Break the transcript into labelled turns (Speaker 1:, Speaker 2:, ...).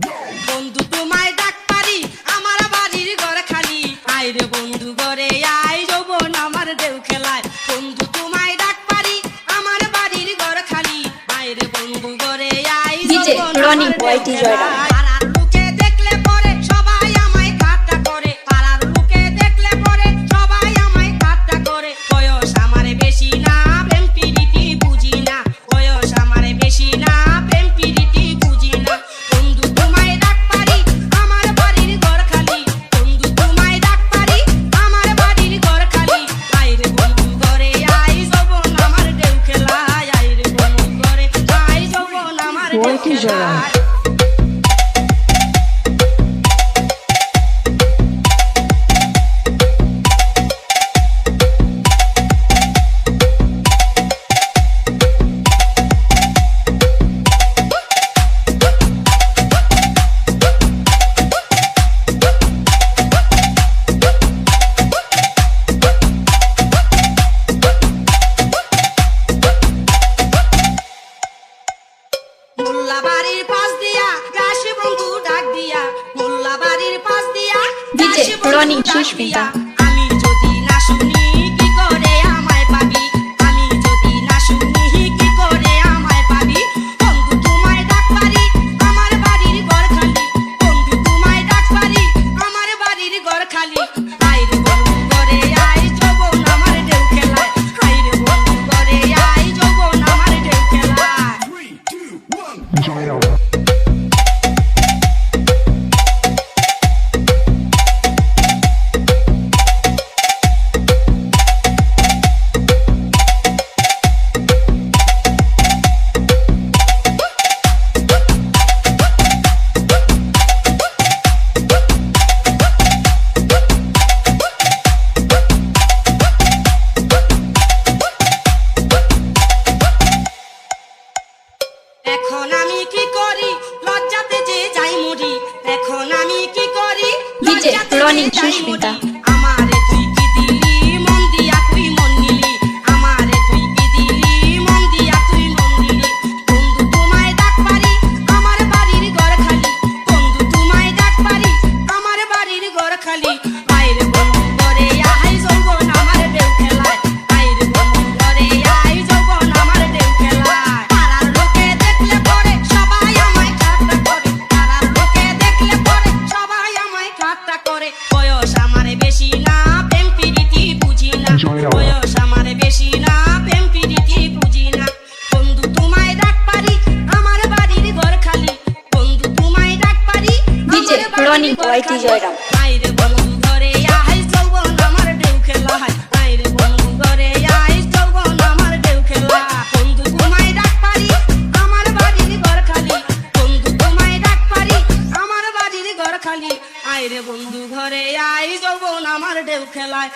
Speaker 1: বন্ধু তোমায় ডাক পারি আমার বাড়ির ঘর খালি আয় রে বন্ধু ঘরে আয় যৌবন আমার ঢেউ খেলায় বন্ধু তোমায় ডাক পারি আমার বাড়ির ঘর খালি আয় রে বন্ধু ঘরে আয় যৌবন আমার ঢেউ খেলায় পাড়ার লোকে দেখলে পরে সবাই আমায় ঠাট্টা করে পাড়ার লোকে দেখলে পরে সবাই আমায় ঠাট্টা করে বয়স আমার বেশি না প্রেম প্রীতি বুঝি না বয়স আমার বেশি না প্রেম প্রীতি বুঝি না বন্ধু তোমায় ডাক পারি আমার বাড়ির ঘর খালি বন্ধু তোমায় ডাক পারি আমার বাড়ির ঘর খালি আয় রে বন্ধু ঘরে আয় যৌবন আমার ঢেউ খেলায় আয় রে বন্ধু ঘরে আয় যৌবন আমার ঢেউ খেলায় মোল্লা বাড়ির পাশ দিয়া গাছে বন্ধু ডাক দিয়া মোল্লা বাড়ির পাশ দিয়া গাছে বন্ধু ডাক দিয়া আমি যদি না শুনি কি করে আমায় পাবি আমি যদি না শুনি কি করে আমায় পাবি বন্ধু তোমায় ডাক পারি আমার বাড়ির ঘর খালি বন্ধু তোমায় ডাক পারি আমার বাড়ির ঘর খালি আয় রে বন্ধু ঘরে আয় যৌবন আমার ঢেউ খেলায় আয় রে বন্ধু ঘরে আয় যৌবন আমার ঢেউ খেলায়
Speaker 2: Enjoy it all.
Speaker 1: এখন আমি কি করি লজ্জাতে যে যাই মরি এখন আমি কি করি লজ্জাতে যে যাই মরি আমারে তুই কি দিলি মন দিয়া তুই মন নিলি আমারে তুই কি দিলি মন দিয়া তুই মন নিলি বন্ধু তোমায় ডাক পারি আমার বাড়ির ঘর খালি বন্ধু তোমায় ডাক পারি আমার বাড়ির ঘর খালি আয় রে বন্ধু ঘরে আয় যৌবন আমার ঢেউ খেলায় আয় রে বন্ধু ঘরে আয় যৌবন আমার ঢেউ খেলায় পাড়ার লোকে দেখলে পরে সবাই আমায় ঠাট্টা করে পাড়ার লোকে দেখলে পরে সবাই আমায় ঠাট্টা করে বয়স আমার বেশি না প্রেম প্রীতি বুঝি না বয়স আমার বেশি না প্রেম প্রীতি বুঝি না বন্ধু তোমায় ডাক পারি আমার বাড়ির ঘর খালি বন্ধু তোমায় ডাক পারি আমার বাড়ির ঘর খালি আয় রে বন্ধু ঘরে আয় যৌবন আমার ঢেউ খেলায় আয় রে বন্ধু ঘরে আয় যৌবন আমার ঢেউ খেলায় বন্ধু তোমায় ডাক পারি আমার বাড়ির ঘর খালি বন্ধু তোমায় ডাক পারি আমার বাড়ির ঘর খালি আয় রে বন্ধু ঘরে আয় যৌবন আমার ঢেউ খেলায়।